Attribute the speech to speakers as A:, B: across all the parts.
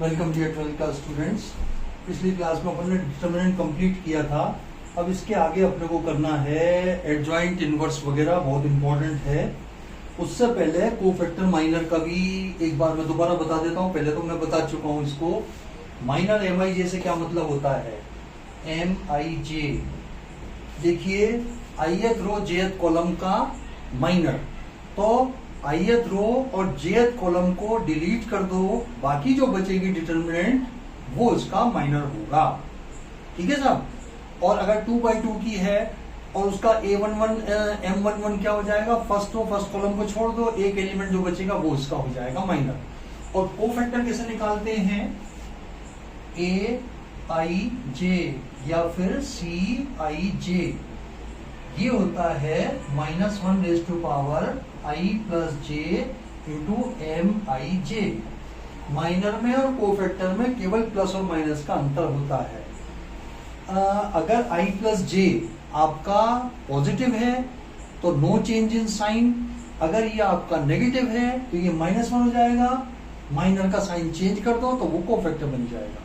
A: Welcome dear 12th class students. पिछली class में अपन ने डिटरमिनेंट कंप्लीट किया था। अब इसके आगे अपने को करना है एडजॉइंट इनवर्स वगैरह, बहुत इंपॉर्टेंट है। उससे पहले कोफैक्टर माइनर का भी एक बार मैं दोबारा बता देता हूँ। पहले तो मैं बता चुका हूँ इसको। माइनर एम आई जे से क्या मतलब होता है? एम आई जे, देखिए ith रो jth कॉलम का माइनर, तो ith रो और jth कॉलम को डिलीट कर दो, बाकी जो बचेगी डिटरमिनेंट वो इसका माइनर होगा। ठीक है साहब। और अगर 2/2 की है और उसका m11 क्या हो जाएगा? फर्स्ट रो फर्स्ट कॉलम को छोड़ दो, एक एलिमेंट जो बचेगा वो इसका हो जाएगा माइनर। और कोफैक्टर कैसे निकालते हैं? ए आई जे या फिर सी आई जे, ये होता है -1 आई प्लस जे इंटू एम आई जे। माइनर में और कोफैक्टर में केवल प्लस और माइनस का अंतर होता है। अगर आई प्लस जे आपका पॉजिटिव है तो नो चेंज इन साइन, अगर ये आपका नेगेटिव है तो ये -1 हो जाएगा। माइनर का साइन चेंज कर दो तो वो कोफैक्टर बन जाएगा।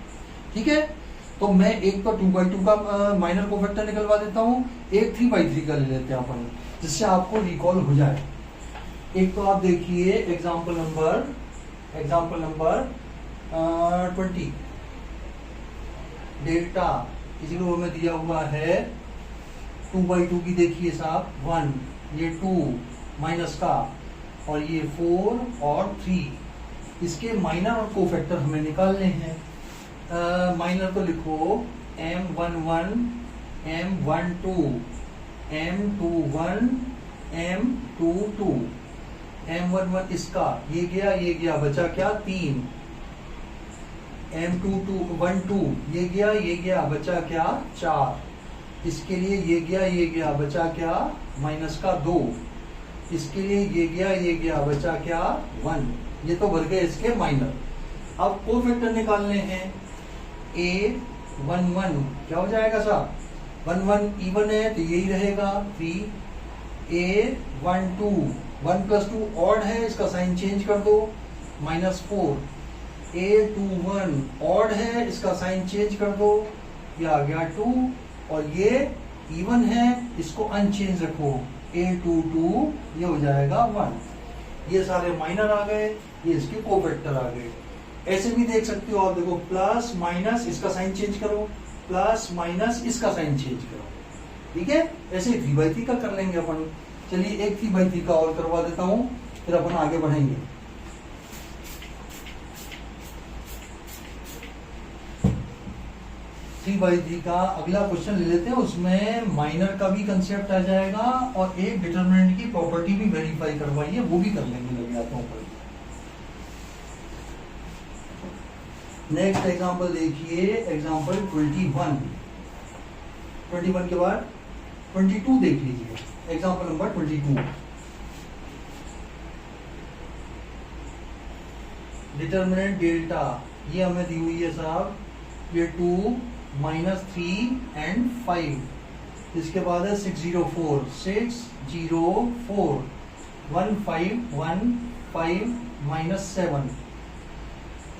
A: ठीक है। तो मैं एक तो 2/2 का माइनर कोफैक्टर निकलवा देता हूँ, एक 3/3 का ले लेते हैं अपन, जिससे आपको रिकॉल हो जाए। एक तो आप देखिए एग्जाम्पल नंबर 20। डेल्टा इसी को हमें दिया हुआ है 2/2 की, देखिए साहब 1, ये 2 माइनस का, और ये 4 और 3। इसके माइनर और कोफैक्टर हमें निकालने हैं। माइनर तो लिखो m11 m12 m21 m22। m11 इसका ये गया बचा क्या? 3। m12 ये गया बचा क्या? 4। इसके लिए ये गया बचा क्या? माइनस का 2। इसके लिए ये गया बचा क्या? 1। ये तो भर गए इसके माइनर। अब कोफैक्टर निकालने हैं। A11 क्या हो जाएगा साहब? 11 इवन है तो यही रहेगा 3। A12 1 + 2 ऑड है, इसका साइन चेंज कर दो, -4। A21 ऑड है, इसका साइन चेंज कर दो, ये आ गया 2। और ये इवन है, इसको अनचेंज रखो, A22 ये हो जाएगा 1। ये सारे माइनर आ गए, ये इसके कोफैक्टर आ गए। ऐसे भी देख सकते हो आप, देखो प्लस माइनस इसका साइन चेंज करो, प्लस माइनस इसका साइन चेंज करो। ठीक है। ऐसे 3/3 का कर लेंगे अपन। चलिए एक 3/3 का और करवा देता हूं, फिर अपन आगे बढ़ेंगे। 3/3 का अगला क्वेश्चन ले लेते हैं। उसमें माइनर का भी कंसेप्ट आ जाएगा और एक डिटरमिनेंट की प्रॉपर्टी भी वेरीफाई करवाइए, वो भी कर लेंगे लग जाता हूं। नेक्स्ट एग्जांपल देखिए, एग्जांपल 21 के बाद 22 देख लीजिए। Example number 22। डिटरमिनेंट डेल्टा ये हमें दी हुई है साहब, ये 2 -3 and 5। इसके बाद है 604 1515 -7।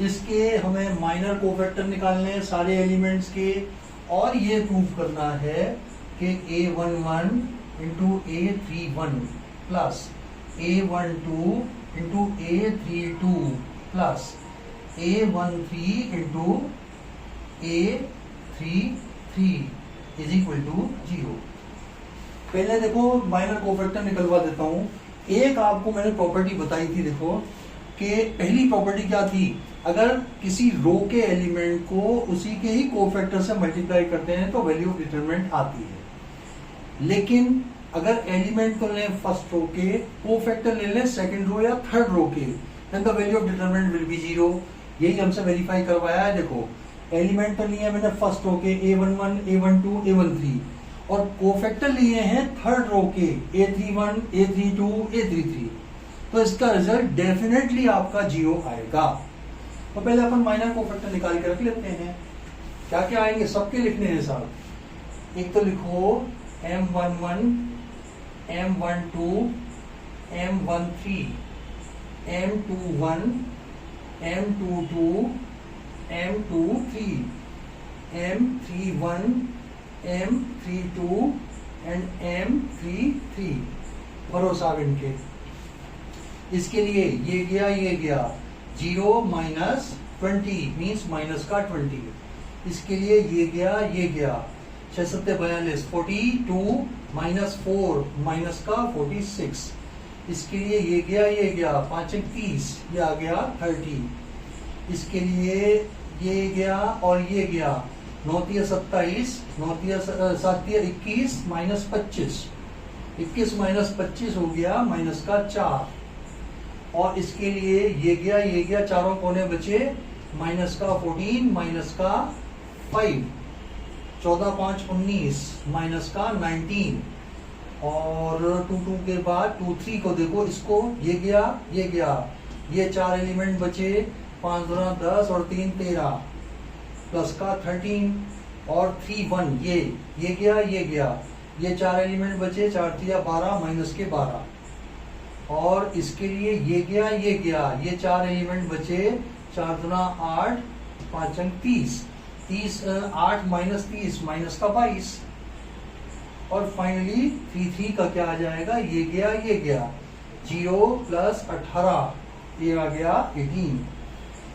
A: इसके हमें माइनर कोफैक्टर निकालने हैं सारे एलिमेंट्स के, और ये प्रूव करना है कि A11 into A31 plus A12 into A32 plus A13 into A33 is equal to 0। पहले देखो माइनर कोफैक्टर निकलवा देता हूं। एक आपको मैंने प्रॉपर्टी बताई थी, देखो कि पहली प्रॉपर्टी क्या थी? अगर किसी रो के एलिमेंट को उसी के ही कोफैक्टर से मल्टीप्लाई करते हैं तो वैल्यू ऑफ डिटरमिनेंट आती है। लेकिन अगर एलिमेंट को लें फर्स्ट रो के, कोफैक्टर ले लें सेकंड रो या थर्ड रो के, then the value of determinant will be 0। यही हमसे वेरीफाई करवाया है। देखो एलिमेंट तो लिए मैंने फर्स्ट रो के A11 A12 A13, और कोफैक्टर लिए हैं थर्ड रो के A31 A32 A33, तो इसका रिजल्ट डेफिनेटली आपका 0 आएगा। तो पहले अपन माइनर कोफैक्टर निकाल के रख लेते हैं। क्या क्या आएंगे सबके लिखने हैं साहब। एक तो लिखो M11 M12 M13 M21 M22 M23, M31, M32 and M33 भरोसा इनके। इसके लिए ये गया 0 माइनस 20 मीन्स माइनस का 20। इसके लिए ये गया 6 7 42 42 माइनस 4 माइनस का 46। इसके लिए ये गया 5 30, ये आ गया 30। इसके लिए ये गया और ये गया 9 3 27, 9 3 7 21 माइनस 25, 21 माइनस 25 हो गया माइनस का 4। और इसके लिए ये गया चारों कोने बचे माइनस का 14 माइनस का 5, 14 5 19 माइनस का 19। और 2 2 के बाद 2 3 को देखो, इसको ये गया ये 4 एलिमेंट बचे 5 2 10 और 3 13 प्लस का 13 और 3 1 ये गया ये 4 एलिमेंट बचे 4 3 12 माइनस के 12। और इसके लिए ये गया ये 4 एलिमेंट बचे 4 2 8 5 30, 30 8 माइनस 30 माइनस का 22। और फाइनली 3 3 का क्या आ जाएगा, ये गया 0 प्लस 18, ये आ गया 18।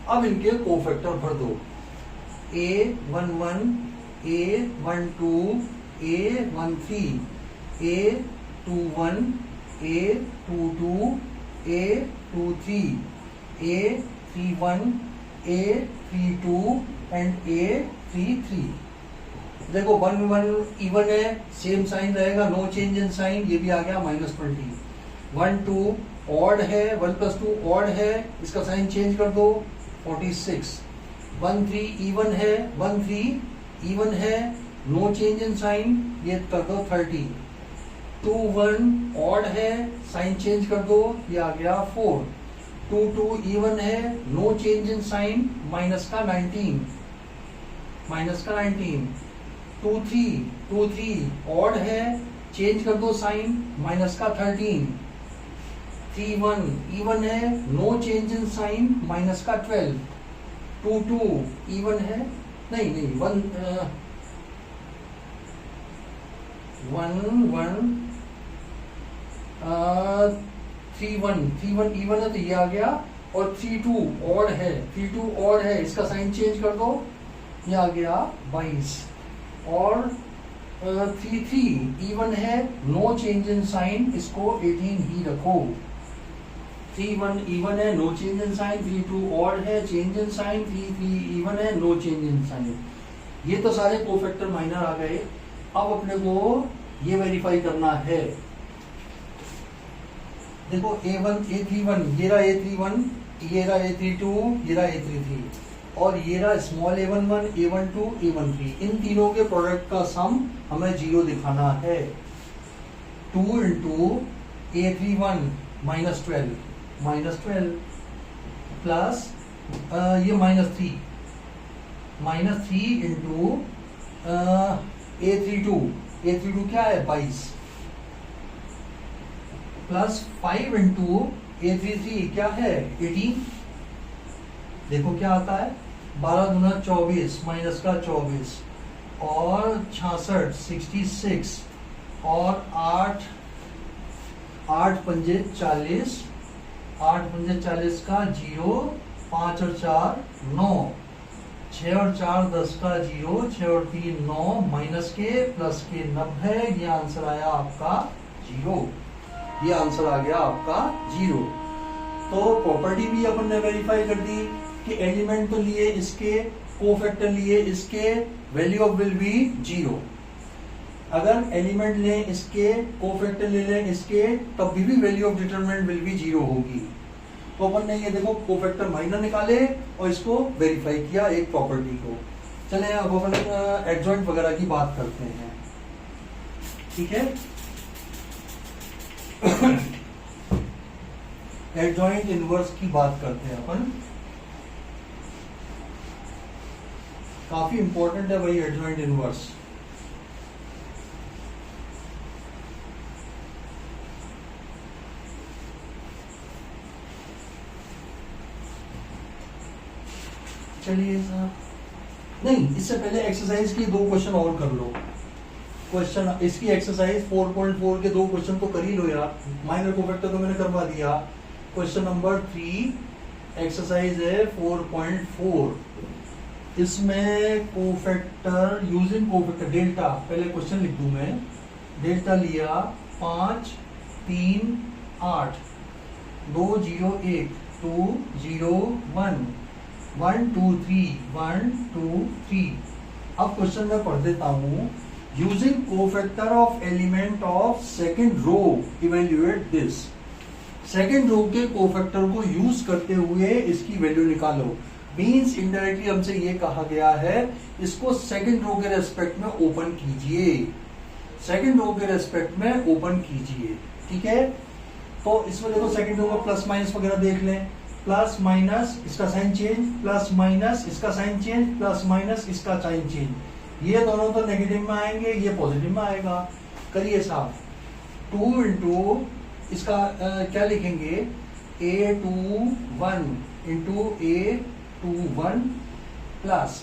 A: अब इनके कोफैक्टर भर दो, A11, A12, A13, A21, A22, A23, A31, A32 and A33। देखो 1 1 इवन है, सेम साइन रहेगा, नो चेंज इन साइन, ये भी आ गया -20। 1 2 ऑड है, 1 + 2 ऑड है, इसका साइन चेंज कर दो 46। 1 3 इवन है, 1 3 इवन है, नो चेंज इन साइन, ये कर दो 30। 2 1 ऑड है, साइन चेंज कर दो, ये आ गया 4। 2 2 इवन है, no change in sign, minus का 19, माइनस का 19। 2 3 ऑड है, चेंज कर दो साइन, माइनस का 13। 3 1 इवन है, no change in sign, minus का 12। 2 2 इवन है, नहीं 1 1 1 3 1 इवन है तो ये आ गया। और 3 2 ऑड है, 3 2 ऑड है, इसका साइन चेंज कर दो, ये आ गया 22। और 3 3 इवन है, नो चेंज इन साइन, इसको 18 ही रखो। 3 1 इवन है, no change in sign, 3 2 odd है, चेंज इन साइन, 3 3 इवन है, नो चेंज इन साइन। ये तो सारे कोफैक्टर माइनर आ गए। अब अपने को ये वेरीफाई करना है, देखो A1 A31, ये रहा A31, ये रहा A32, ये रहा A33 और ये रहा स्मॉल A11, A12, A13। इन तीनों के प्रोडक्ट का सम हमें 0 दिखाना है। 2 × A31 -12 प्लस ये -3 × A32 क्या है 22 प्लस 5 × A33 क्या है 18। देखो क्या आता है 12 दूना 24 माइनस का 24 और 66 66 और 8 पंजे 40, 8 पंजे 40 का 0, 5 और 4 9, 6 और 4 10 का 0, 6 और 3 9, माइनस के प्लस के 90। ये आंसर आया आपका 0, ये आंसर आ गया आपका 0। तो प्रॉपर्टी भी अपन ने वेरीफाई कर दी कि एलिमेंट तो लिए इसके, कोफैक्टर लिए इसके, वैल्यू ऑफ विल बी 0। अगर एलिमेंट ले इसके, कोफैक्टर ले लें इसके, तब भी value of determinant will be 0 होगी। तो अपन ने ये देखो कोफैक्टर माइनर निकाले और इसको वेरीफाई किया एक प्रॉपर्टी को। चले अब अपन एडजॉइंट वगैरह की बात करते हैं, ठीक है। एडजॉइंट इनवर्स की बात करते हैं अपन, काफी इंपॉर्टेंट है भाई एडजॉइंट इनवर्स। चलिए साहब, नहीं इससे पहले एक्सरसाइज की 2 क्वेश्चन और कर लो। क्वेश्चन इसकी एक्सरसाइज 4.4 के 2 क्वेश्चन तो कर ही लो यार, माइनर कोफैक्टर तो मैंने करवा दिया। क्वेश्चन नंबर 3 एक्सरसाइज है 4.4, इसमें कोफैक्टर यूजिंग कोफैक्टर डेल्टा, पहले क्वेश्चन लिख दूं मैं। डेल्टा लिया 5 3 8 2 0 1 2 0 1 1 2 3 1 2 3। अब क्वेश्चन में पढ़ देता हूं। Using cofactor of element of second row evaluate this. Second row के कोफैक्टर को यूज करते हुए इसकी वैल्यू निकालो। मीन्स इनडायरेक्टली हमसे ये कहा गया है इसको सेकेंड रो के रेस्पेक्ट में ओपन कीजिए, सेकेंड रो के रेस्पेक्ट में ओपन कीजिए, ठीक है। तो इसमें देखो सेकेंड रो में प्लस माइनस वगैरह देख लें, प्लस माइनस इसका साइन चेंज, प्लस माइनस इसका साइन चेंज, प्लस माइनस इसका साइन चेंज, ये दोनों तो नेगेटिव में आएंगे, ये पॉजिटिव में आएगा। करिए साहब, 2 इंटू इसका क्या लिखेंगे, A21 into A21 plus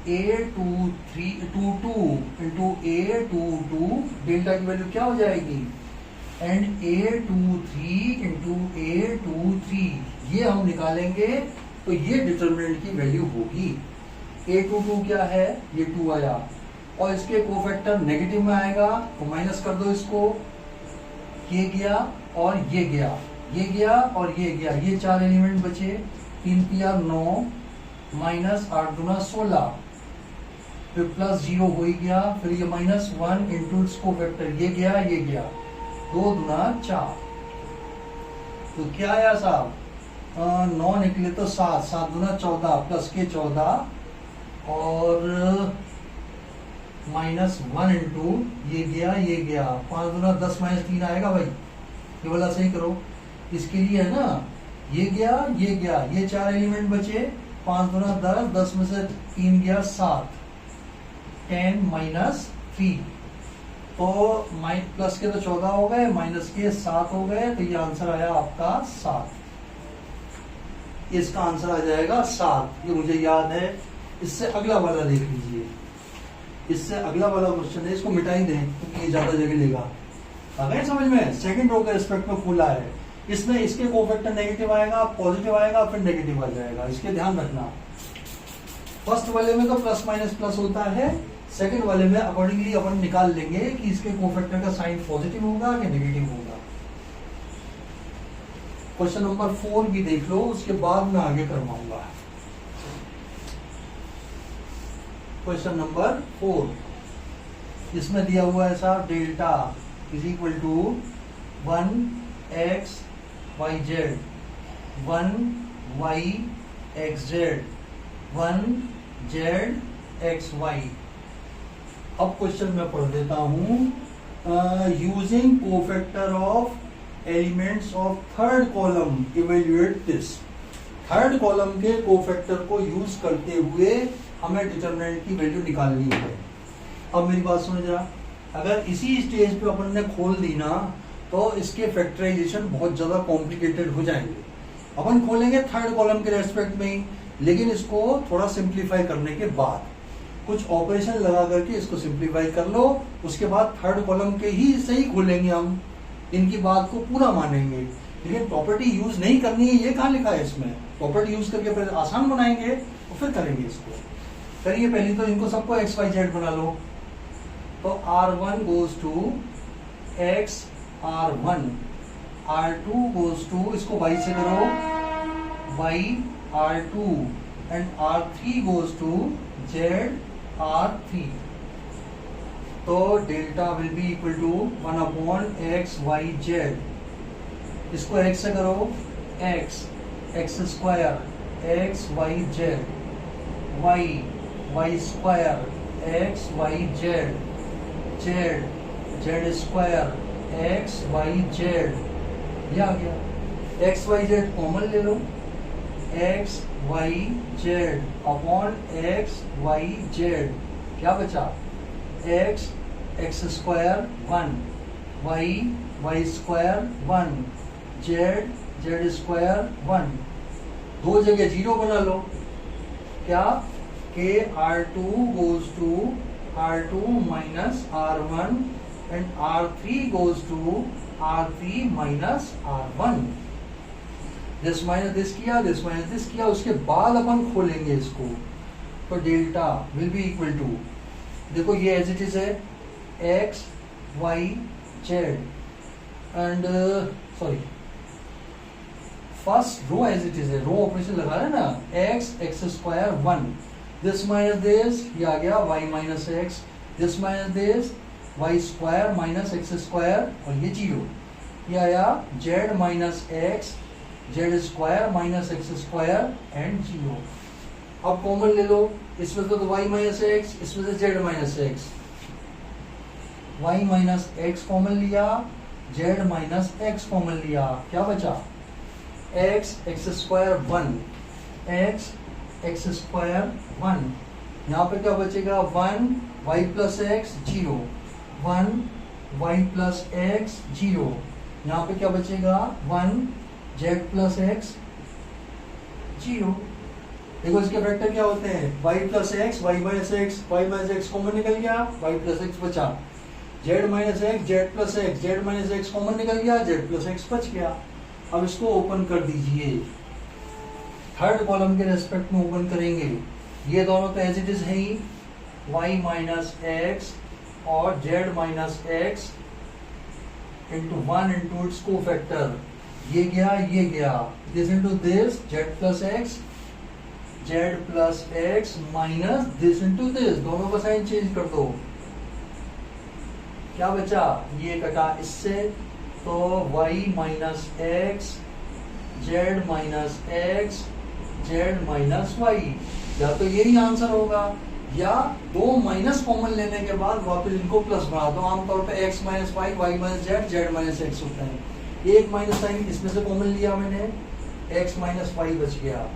A: A22 into A22, delta की वैल्यू क्या हो जाएगी, एंड A23 इंटू A23, ये हम निकालेंगे तो ये डिटरमिनेंट की वैल्यू होगी। A22 क्या है, ये 2 आया, और इसके कोफैक्टर नेगेटिव में आएगा तो माइनस कर दो इसको, ये गया और ये गया, ये गया और ये गया, ये 4 एलिमेंट बचे, 3 3 9 माइनस 8 दूना 16, फिर प्लस 0 हो ही गया, फिर ये -1 इंटू इट्स कोफैक्टर, ये गया ये गया, 2 दूना 4, तो क्या आया साहब, 9 निकले तो 7, 7 दूना 14 प्लस के 14 और -1 इंटू ये गया 5 दूना 10 -3 आएगा भाई, ये वाला सही करो। इसके लिए है ना, ये गया ये 4 एलिमेंट बचे, 5 दूना 10, 10 में से 3 गया 7, 10 -3, तो प्लस के तो 14 हो गए, माइनस के 7 हो गए, तो ये आंसर आया आपका 7। इसका आंसर आ जाएगा 7, ये मुझे याद है। इससे अगला वाला देख लीजिए, इससे अगला वाला क्वेश्चन है, इसको मिटा ही दें क्योंकि ये ज्यादा जगह लेगा। आ गए समझ में, सेकंड रो के रिस्पेक्ट में खुला है, इसमें इसके कोफैक्टर नेगेटिव आएगा, पॉजिटिव आएगा, फिर नेगेटिव आ जाएगा, इसके ध्यान रखना। फर्स्ट वाले में तो प्लस माइनस प्लस होता है, सेकंड वाले में अकॉर्डिंगली अपन निकाल लेंगे कि इसके कोफैक्टर का साइन पॉजिटिव होगा कि नेगेटिव होगा। क्वेश्चन नंबर 4 भी देख लो, उसके बाद मैं आगे करवाऊंगा। क्वेश्चन नंबर 4, इसमें दिया हुआ है साहब delta is equal to 1x y z 1 y x z 1 z x y। अब क्वेश्चन मैं पढ़ देता हूं। Using cofactor of elements of third column evaluate this. Third column के कोफैक्टर को यूज करते हुए हमें डिटरमिनेंट की वैल्यू निकालनी है। अब मेरी बात सुनो जरा, अगर इसी स्टेज पे अपन ने खोल दी ना तो इसके फैक्टराइजेशन बहुत ज्यादा कॉम्प्लिकेटेड हो जाएंगे। अपन खोलेंगे थर्ड कॉलम के रेस्पेक्ट में ही, लेकिन इसको थोड़ा सिंप्लीफाई करने के बाद कुछ ऑपरेशन लगा करके इसको सिंप्लीफाई कर लो, उसके बाद थर्ड कॉलम के ही सही खोलेंगे हम, इनकी बात को पूरा मानेंगे। लेकिन प्रॉपर्टी यूज नहीं करनी है, ये कहाँ लिखा है इसमें, प्रॉपर्टी यूज करके पहले आसान बनाएंगे और फिर करेंगे इसको। करिए पहले तो इनको सबको एक्स वाई जेड बना लो, तो R1 goes to x R1, R2 goes to, इसको y से करो, y R2 and R3 goes to z R3। तो delta will be equal to 1/x/y/z। इसको x से करो, x square x/y/z, y square x/y/z, z square x/y/z। ये आ गया, x/y/z कॉमन ले लो, x/y/z अपॉन x/y/z, क्या बचा, x square 1, y square 1, z square 1, 2 जगह 0 बना लो, क्या के R2 goes to R2 minus R1 and R3 goes to R3 minus R1. This minus this किया, दिस माइनस दिस किया, उसके बाद अपन खोलेंगे इसको, तो delta will be equal to, देखो ये एज इट इज है x y z and sorry first row as it is है, रो ऑपरेशन लगा रहे ना, x x square 1, this minus this, ये आ गया y minus x, this minus this y square minus x square, और ये 0, ये आया Z minus x Z square minus x square and 0। अब कॉमन ले लो, इसमें तो वाई माइनस एक्स, इसमें से z minus x, y minus x common लिया, जेड माइनस एक्स कॉमन लिया, क्या बचा x x square 1, x x square 1, यहाँ पे क्या बचेगा 1 y plus x 0, 1 y plus x 0, यहाँ पे क्या बचेगा 1 जेड प्लस एक्स 0। देखो इसके फैक्टर क्या होते हैं, y plus x y minus x common निकल गया, y प्लस एक्स बचा, z minus x z plus x, z minus x common निकल गया, z प्लस एक्स बच गया। अब इसको ओपन कर दीजिए, थर्ड कॉलम के रेस्पेक्ट में ओपन करेंगे, ये दोनों तो एज इट इज है ही, y माइनस एक्स और z minus x into 1 into its को फैक्टर, ये गया, this into this Z plus x z plus x minus this into this, दोनों का साइन चेंज कर दो, क्या बचा, ये कटा इससे, तो y minus x z minus x z minus y, या तो यही आंसर होगा, या दो माइनस कॉमन लेने के बाद वापस इनको प्लस बना दो। आमतौर पे x minus y y minus z z minus x होता है, एक माइनस साइन इसमें से कॉमन लिया मैंने, x माइनस वाई बच गया,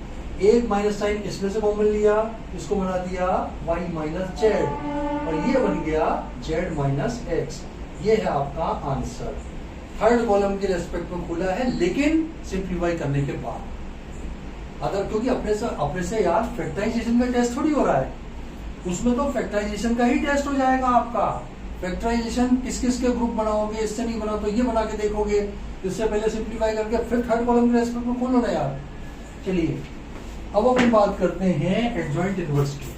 A: एक माइनस साइन इसमें से कॉमन लिया, इसको बना दिया y माइनस जेड, और ये बन गया z माइनस एक्स। ये है आपका आंसर, थर्ड कॉलम के रेस्पेक्ट में खुला है, लेकिन सिंप्लीफाई करने के बाद। अगर क्योंकि अपने से यार फैक्टराइजेशन का टेस्ट थोड़ी हो रहा है, उसमें तो फैक्टराइजेशन का ही टेस्ट हो जाएगा आपका। फैक्टराइजेशन किस किस के ग्रुप बनाओगे, इससे नहीं बना तो ये बना के देखोगे, इससे पहले सिंप्लीफाई करके फिर थर्ड कॉलम के रेस्पेक्ट में खोलो ना यार। चलिए अब अपन बात करते हैं एडजॉइंट इनवर्स की।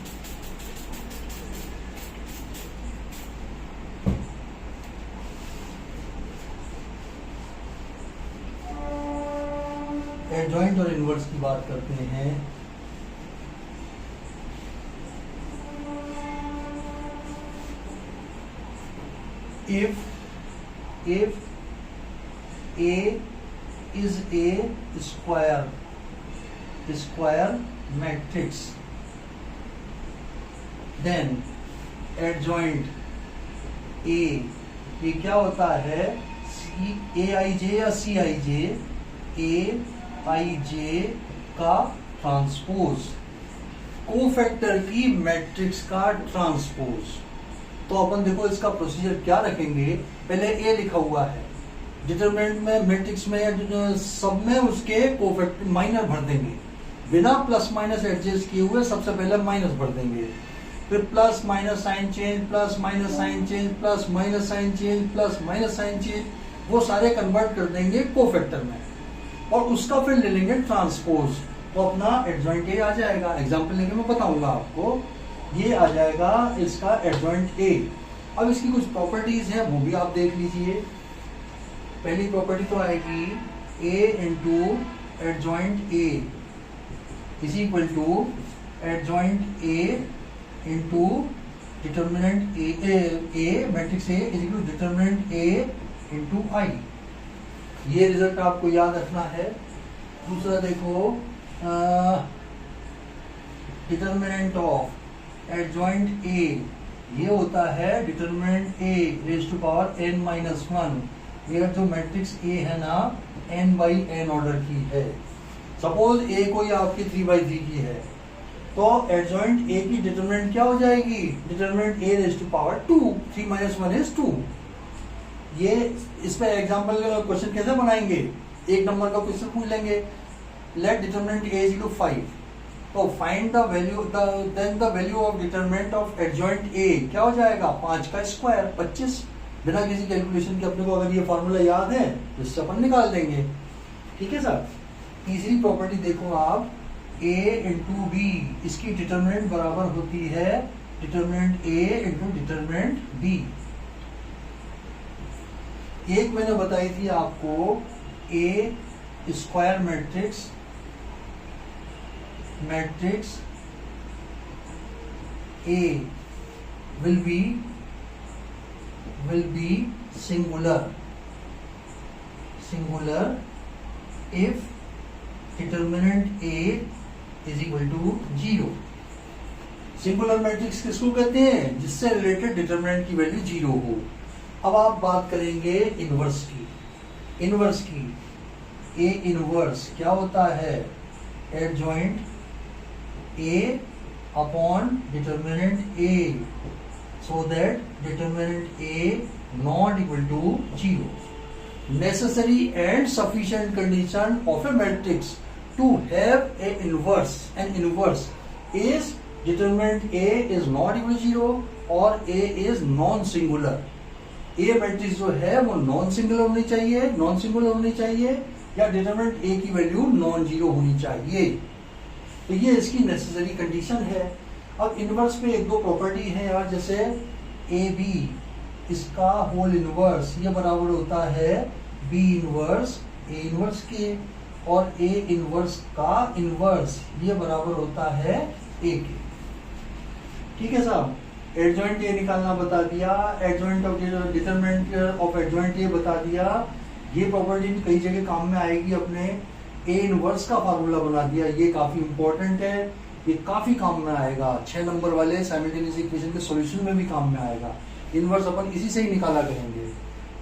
A: एडजॉइंट और इनवर्स की बात करते हैं। if A is a square matrix, then adjoint A, ये क्या होता है, AIJ या CIJ, AIJ का ट्रांसपोज, कोफैक्टर की मैट्रिक्स का ट्रांसपोज। तो अपन देखो इसका प्रोसीजर क्या रखेंगे, पहले ए लिखा हुआ है, डिटरमिनेंट में मैट्रिक्स में सब में उसके कोफैक्टर माइनर भर देंगे, बिना प्लस माइनस एडजस्ट किए हुए सबसे पहले माइनस भर देंगे, फिर plus minus sign change, plus minus sign change, plus minus sign change, plus minus sign change, वो सारे कन्वर्ट कर देंगे कोफैक्टर में, और उसका फिर ले लेंगे ट्रांसपोज, तो अपना एडजॉइंट ए आ जाएगा। एग्जाम्पल लेके मैं बताऊंगा आपको, ये आ जाएगा इसका एडजॉइंट ए। अब इसकी कुछ प्रॉपर्टीज हैं, वो भी आप देख लीजिए। पहली प्रॉपर्टी तो आएगी A into adjoint A is equal to adjoint A into determinant A matrix A is equal to determinant A into I. ये रिजल्ट आपको याद रखना है। दूसरा देखो, डिटर्मिनेंट ऑफ एडजॉइंट ए, ये होता है determinant A raise to power n minus 1। ये जो मैट्रिक्स ए है ना, n बाई n ऑर्डर की है। सपोज ए कोई आपकी 3/3 की है, तो एडजॉइंट ए की डिटर्मिनेंट क्या हो जाएगी, determinant A raise to power 2, 3 minus 1 is 2। ये इस पे एग्जांपल क्वेश्चन कैसे बनाएंगे, एक नंबर का क्वेश्चन पूछ लेंगे, let determinant A is equal to 5, तो find the value then the value of determinant of adjoint A क्या हो जाएगा 5 का स्क्वायर 25। बिना किसी कैलकुलेशन के अपने को अगर ये फॉर्मूला याद है तो इससे अपन निकाल देंगे। ठीक है सर। तीसरी प्रॉपर्टी देखो आप a इंटू बी, इसकी डिटरमिनेंट बराबर होती है determinant a into determinant b। एक मैंने बताई थी आपको a square matrix A will be singular if determinant A is equal to 0। Singular matrix किसको कहते हैं जिससे रिलेटेड डिटरमिनेंट की वैल्यू 0 हो। अब आप बात करेंगे इनवर्स की। A इनवर्स क्या होता है adjoint A upon determinant A so that determinant A not equal to 0। Necessary and sufficient condition of a matrix to have a inverse, an inverse is determinant A is not equal to 0 और A is non-singular। A matrix जो है वो non singular होनी चाहिए या determinant A की value non zero होनी चाहिए। तो ये इसकी नेसेसरी कंडीशन है। अब इनवर्स पे एक दो प्रॉपर्टी है यार, जैसे ए बी इसका होल इनवर्स ये बराबर होता है बी इनवर्स ए इनवर्स के, और ए इनवर्स का इनवर्स ये बराबर होता है ए के। ठीक है साहब। एडजॉइंट ए निकालना बता दिया, adjoint of determinant of adjoint ए बता दिया। ये प्रॉपर्टी कई जगह काम में आएगी अपने। ए इनवर्स का फार्मूला बना दिया, ये काफी इंपॉर्टेंट है, ये काफी काम में आएगा। 6 नंबर वाले साइमल्टेनियस इक्वेशन के सॉल्यूशन में भी काम में आएगा। इनवर्स अपन इसी से ही निकाला करेंगे।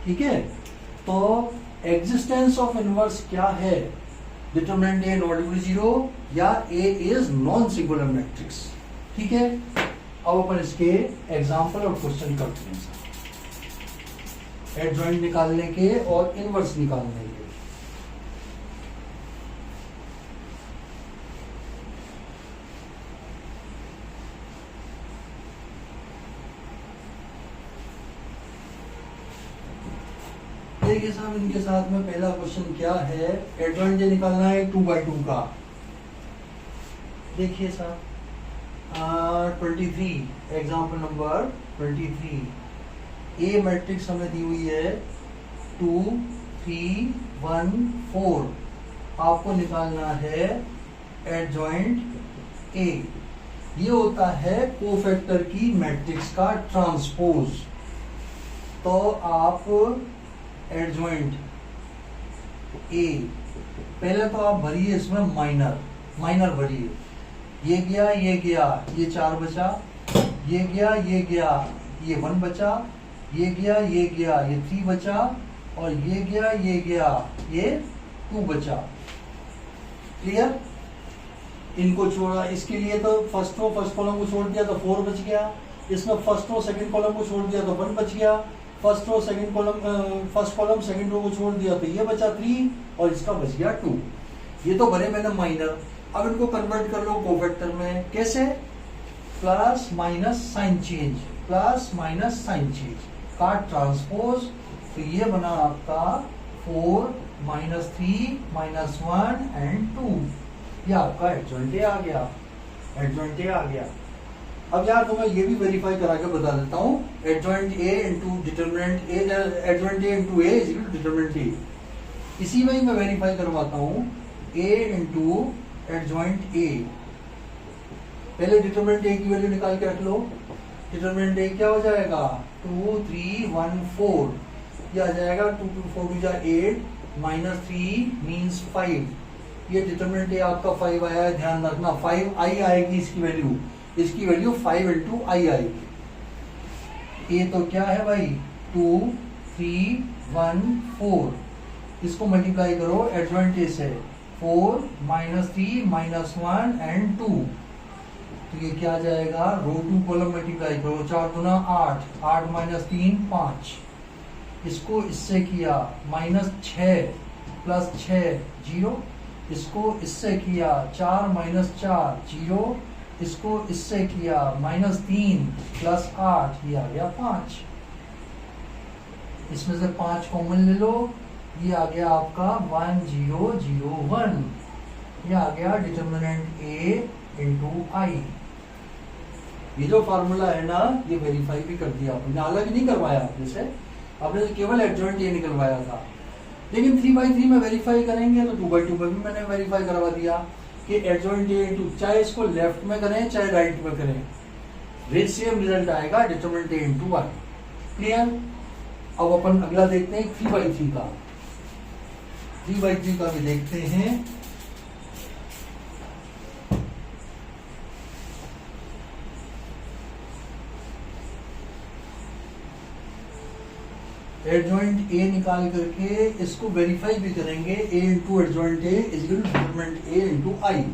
A: ठीक है। तो एग्जिस्टेंस ऑफ इनवर्स क्या है determinant A not equal to 0 या A is non singular matrix. ठीक है। अब अपन इसके एग्जांपल और क्वेश्चन करते हैं एडजॉइंट निकालने के और इनवर्स निकालने के। देखिए साहब इनके साथ में पहला क्वेश्चन क्या है, एडजॉइंट ये निकालना है 2/2 का। देखिए साहब 23 एग्जाम्पल नंबर 23 ए मैट्रिक्स हमें दी हुई है 2 3 1 4। आपको निकालना है एडजॉइंट ए। ये होता है कोफैक्टर की मैट्रिक्स का ट्रांसपोज। तो आप एडजॉइंट ए पहले तो आप भरिए इसमें माइनर भरिए। ये गया ये 4 बचा, ये गया ये 1 बचा, ये गया ये 3 बचा, और ये गया ये 2 बचा। क्लियर। इनको छोड़ा, इसके लिए तो फर्स्ट कॉलम को छोड़ दिया तो 4 बच गया। इसमें फर्स्ट रो सेकंड कॉलम को छोड़ दिया तो 1 बच गया। फर्स्ट कॉलम सेकंड रो को छोड़ दिया तो ये बचा 3 और इसका बच गया 2। ये तो भरे मैंने माइनर। अब इनको कन्वर्ट कर लो कोफैक्टर में। कैसे? प्लस माइनस साइन चेंज का ट्रांसपोज। तो ये बना आपका 4 -3 -1 एंड 2। ये आपका एडजॉइंट ए आ गया। अब यार तो मैं ये भी वेरीफाई करा के बता देता हूँ। Adjoint A into determinant A, adjoint A into A is equal to determinant A. इसी में ही मैं वेरीफाई करवाता हूँ ए इंटू एडजॉइंट ए। पहले डिटरमिनेंट ए की वैल्यू निकाल के रख लो। डिटरमिनेंट ए क्या हो जाएगा 2 3 1 4। ये आ जाएगा 2 2 4 2 8 -3 मीन्स 5। ये डिटरमिनेंट ए आपका 5 आया है, ध्यान रखना 5 आई आएगी इसकी वैल्यू 5 इंटू आई आएगी। ए तो क्या है भाई 2 3 1 4। इसको मल्टीप्लाई करो एडजॉइंट ए से 4 -3 -1 एंड 2। तो ये क्या आ जाएगा रो 2 कॉलम मल्टीप्लाई करो 4 गुना 8 8 -3 5। इसको इससे किया -6 + 6 0। इसको इससे किया 4 माइनस 4 0, इसको इससे किया -3 प्लस 8, ये आ गया 5। इसमें से 5 कॉमन ले लो, ये आ गया आपका 1001। ये आ गया डिटर्मिनेंट A इंटू आई। ये जो फार्मूला है ना, ये वेरीफाई भी कर दिया आपने, अलग नहीं करवाया आपने से, आपने केवल एडजॉइंट ए निकलवाया था। लेकिन 3/3 में वेरीफाई करेंगे तो 2/2 में भी मैंने वेरीफाई करवा दिया कि एडजॉइंट ए इंटू, चाहे इसको लेफ्ट में करें चाहे राइट में करें, सेम रिजल्ट आएगा, determinant A into I. Clear? अब अपन अगला देखते हैं 3/3 का। 3/3 का भी देखते हैं। एडजॉइंट ए निकाल करके इसको वेरीफाई भी करेंगे, A into adjoint A is equal to determinant A into I,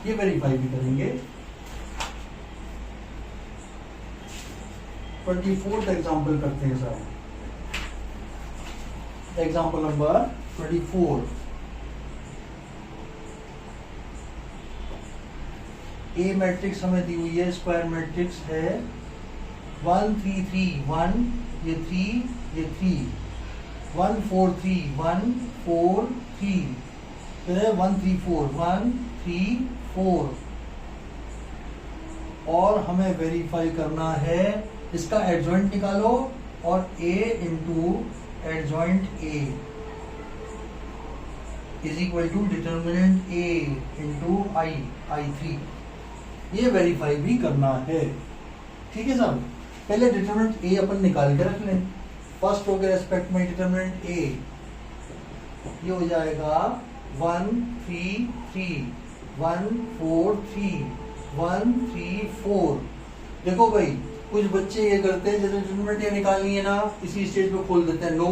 A: ये वेरीफाई भी करेंगे। 24th एग्जाम्पल करते हैं sir. Example number 24। A matrix हमें दी हुई है, स्क्वायर मैट्रिक्स है 1 3 3 1, ये 3 ये 3, 1 4 3 1 4 3, फिर 1 3 4 1 3 4। और हमें वेरीफाई करना है, इसका एडजॉइंट निकालो और a into adjoint a is equal to determinant a into I3। ये वेरीफाई भी करना है। ठीक है सर, पहले डिटर्मिनेंट a अपन निकाल के रख लें। फर्स्ट रो के रेस्पेक्ट में डिटर्मिनेंट a, ये हो जाएगा 1 3 3 1 4 3 1 3 4। देखो भाई, कुछ बच्चे ये करते हैं, जैसे डिटर्मिनेंट a निकालनी है ना, इसी स्टेज पे खोल देते हैं, नो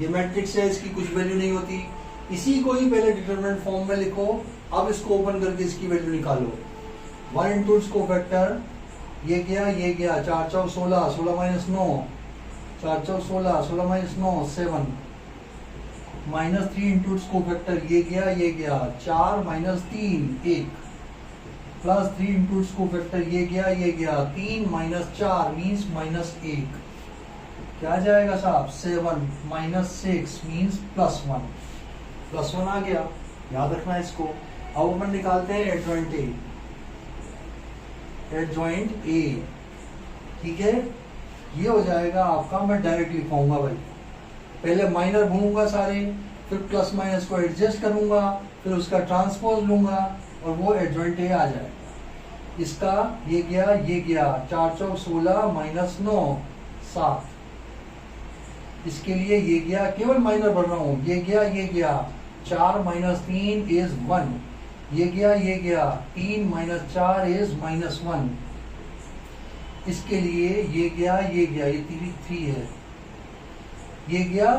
A: ये मैट्रिक्स है, इसकी कुछ वैल्यू नहीं होती। इसी को ही पहले डिटर्मिनेंट फॉर्म में लिखो, अब इसको ओपन करके इसकी वैल्यू निकालो। 1 इंटू इसको फैक्टर, ये गया 4 चौक 16, 16 माइनस 9, 4 चौक 16, 16 माइनस 9 7, -3 इंटू इसको फैक्टर, ये गया 4 माइनस 3 1, प्लस 3 इंटू इसको फैक्टर, ये गया 3 माइनस 4 मीन्स -1। क्या जाएगा साहब? 7 माइनस 6 मीन्स +1, +1 आ गया, याद रखना इसको। अब अपन निकालते हैं एडजॉइंट ए। एडजॉइंट ए, ठीक है, ये हो जाएगा आपका, मैं डायरेक्ट लिखाऊंगा भाई, पहले माइनर भूलूंगा सारे, फिर प्लस माइनस को एडजस्ट करूंगा, फिर उसका ट्रांसपोज लूंगा और वो एडजॉइंट ए आ जाएगा। इसका ये गया 4 चौक 16 माइनस 9 7, इसके लिए ये गया, केवल माइनर भर रहा हूं, ये गया 4 माइनस 3 इज 1, ये गया 3 माइनस 4 इज -1, इसके लिए ये गया ये 3 है, ये गया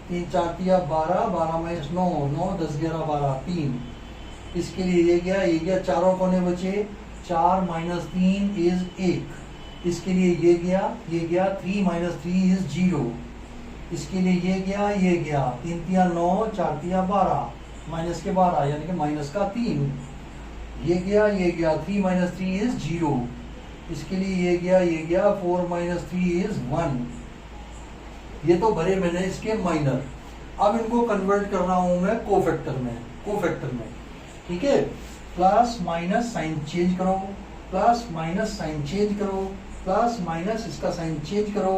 A: 3 4 तिया 12, 12 माइनस 9 9 10 11 12 3, इसके लिए ये गया चारों कोने बचे, 4 माइनस 3 इज 1, इसके लिए ये गया 3 माइनस 3 इज 0, इसके लिए ये गया 3 तिया 9 4 तिया 12, माइनस के 12 यानी कि माइनस का 3, ये गया 3 माइनस 3 इज 0, इसके लिए ये गया 4 माइनस 3 इज 1। ये तो भरे मैंने इसके माइनर। अब इनको कन्वर्ट कर रहा हूं मैं कोफैक्टर में, ठीक है। प्लस माइनस साइन चेंज करो, प्लस माइनस साइन चेंज करो, प्लस माइनस इसका साइन चेंज करो,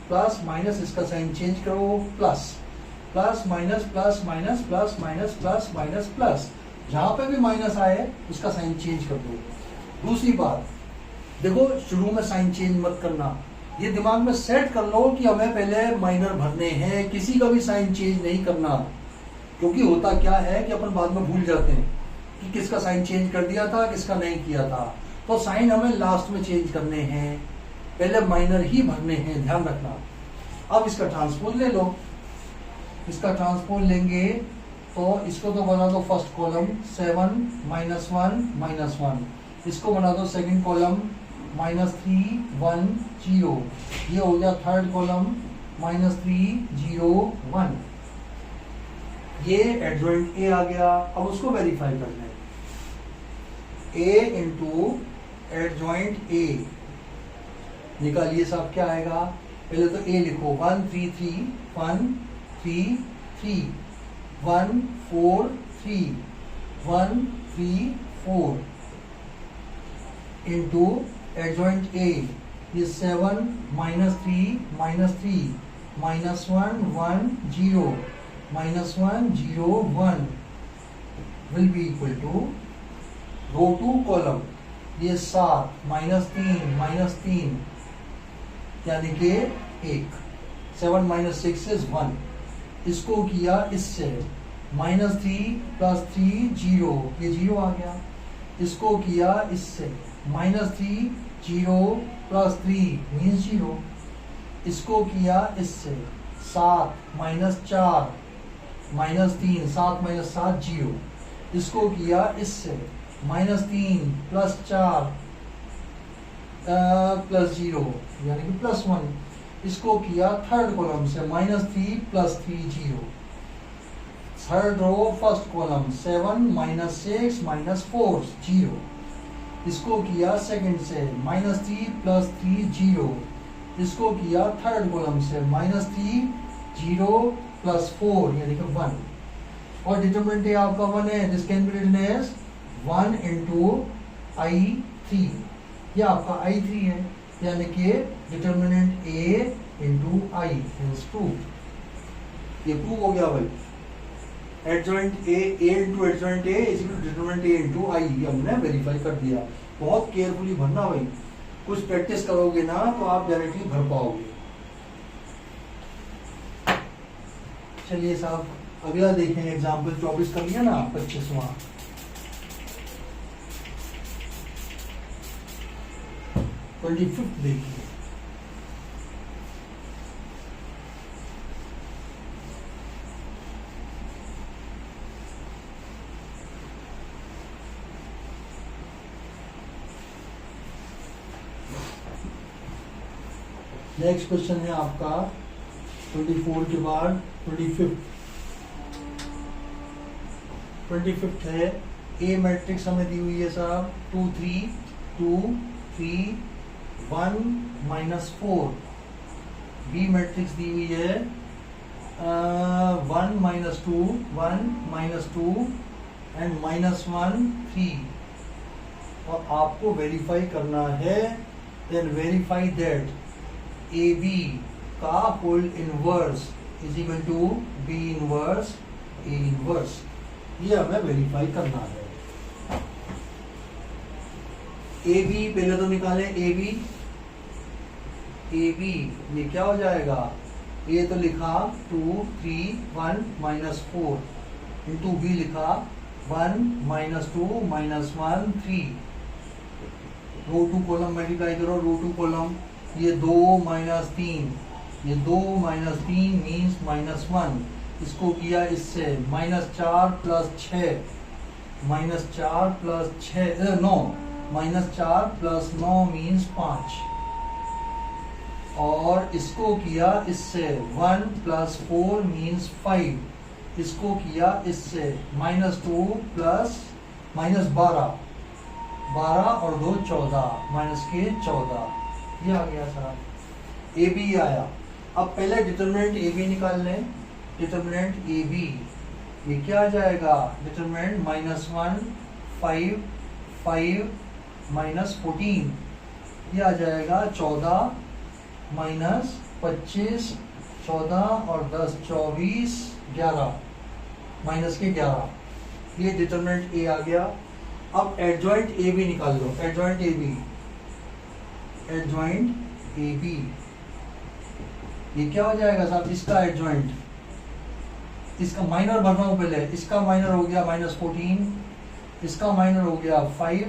A: प्लस माइनस इसका साइन चेंज करो, plus minus plus minus plus minus plus minus plus, जहां पे भी माइनस आए उसका साइन चेंज कर दो। दूसरी बात देखो, शुरू में साइन चेंज मत करना, ये दिमाग में सेट कर लो कि हमें पहले माइनर भरने हैं, किसी का भी साइन चेंज नहीं करना, क्योंकि होता क्या है कि अपन बाद में भूल जाते हैं कि किसका साइन चेंज कर दिया था, किसका नहीं किया था। तो साइन हमें लास्ट में चेंज करने हैं, पहले माइनर ही भरने हैं, ध्यान रखना। अब इसका ट्रांसपोज ले लो, इसका ट्रांसपोज लेंगे तो इसको तो बना दो फर्स्ट कॉलम 7 -1 -1, इसको बना दो सेकंड कॉलम -3 1 0, ये हो गया थर्ड कॉलम -3 0 1। ये एडजॉइंट ए आ गया। अब उसको वेरीफाई करना है, ए इंटू एडजॉइंट ए निकालिए साहब, क्या आएगा? पहले तो ए लिखो, 1 3 3 1 3 3 1 4 3 1 3 4 इंटू एडजॉइंट ए, ये 7 -3 -3 -1 1 0 -1 0 1 will be equal to row two column, ये 7 -3 -3 यानी कि 1, 7 - 6 is 1। इसको किया इससे, -3 + 3 0, ये 0 आ गया। इसको किया इससे, -3 0 + 3 मीन्स 0। इसको किया इससे, 7 - 4 -3, 7 - 7 0। इसको किया इससे, -3 + 4 + 0 यानी कि +1। इसको किया थर्ड कॉलम से, -3 + 3 0। Third row first column, 7 - 6 -4 0। इसको किया सेकंड से, -3 + 3 0। इसको किया थर्ड कॉलम से, -3 0 + 4 यानी कि 1। और डिटरमिनेंट ए आपका 1 है, this can be written as 1 into I3, ये आपका I3 है, यानी कि determinant A into I is prove. ये प्रूव हो गया भाई। Adjoint A into adjoint A is equal to determinant A into I, ये हमने वेरीफाई कर दिया। बहुत केयरफुली भरना भाई, कुछ प्रैक्टिस करोगे ना तो आप डायरेक्टली भर पाओगे। चलिए साहब अगला देखें, एग्जाम्पल 24 कर लिया ना, 25वां। 25th देखिए। नेक्स्ट क्वेश्चन है आपका 24 के बाद 25th है। ए मैट्रिक्स हमें दी हुई है साहब, 2 3 2 3 1 -4। बी मैट्रिक्स दी हुई है 1 -2 1 -2 एंड -1 3। और आपको वेरीफाई करना है, then verify that A B का whole inverse is equal to B inverse A inverse, ये हमें वेरीफाई करना है। ए बी पहले तो निकाले, ए बी ये क्या हो जाएगा? ए तो लिखा 2 3 1 -4 इंटू बी लिखा 1 -2 -1 3। रो टू कॉलम मल्टीप्लाई करो, रो टू कॉलम, ये 2 - 3, ये 2 - 3 मीन्स -1। इसको किया इससे, -4 + 6 -4 + 6 9 -4 + 9 मीन्स 5। और इसको किया इससे, 1 + 4 मीन्स 5। इसको किया इससे, -2 + -12 12 और 2 14 -14, ये आ गया साहब। ए बी आया। अब पहले डिटरमिनेंट ए बी निकाल लें। डिटरमिनेंट ए बी ये क्या आ जाएगा? डिटरमिनेंट -1 5 5 -14, ये आ जाएगा 14 -25 14 और 10 24 11 -11, ये डिटरमिनेंट ए आ गया। अब एडजॉइंट ए बी निकाल लो। Adjoint A B, adjoint A B ये क्या हो जाएगा साहब? इसका एडजॉइंट, इसका माइनर भर रहा हूं पहले। इसका माइनर हो गया -14, इसका माइनर हो गया 5,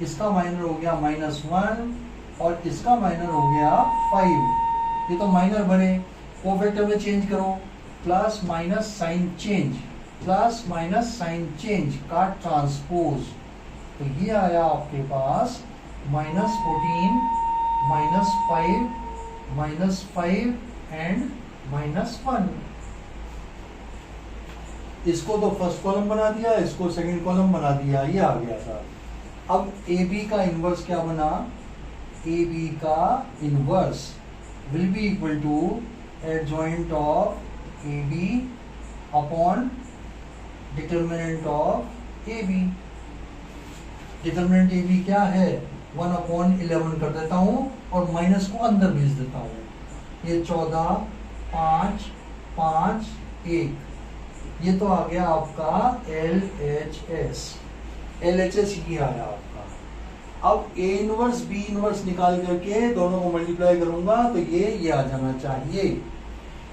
A: इसका माइनर हो गया -1 और इसका माइनर हो गया 5। ये तो माइनर बने, कोफैक्टर में चेंज करो, plus minus sign change, plus minus sign change का ट्रांसपोज। तो ये आया आपके पास -14 -5 -5 एंड -1। इसको तो फर्स्ट कॉलम बना दिया, इसको सेकंड कॉलम बना दिया, ये आ गया सर। अब ए बी का इनवर्स क्या बना, ए बी का inverse will be equal to adjoint of A B upon determinant of A B. Determinant A B क्या है, 1/11 कर देता हूं और माइनस को अंदर भेज देता हूं। ये 14, 5, 5, 1, ये तो आ गया आपका LHS। LHS ये आया आपका। अब A इनवर्स B इनवर्स निकाल करके दोनों को मल्टीप्लाई करूंगा तो ये आ जाना चाहिए।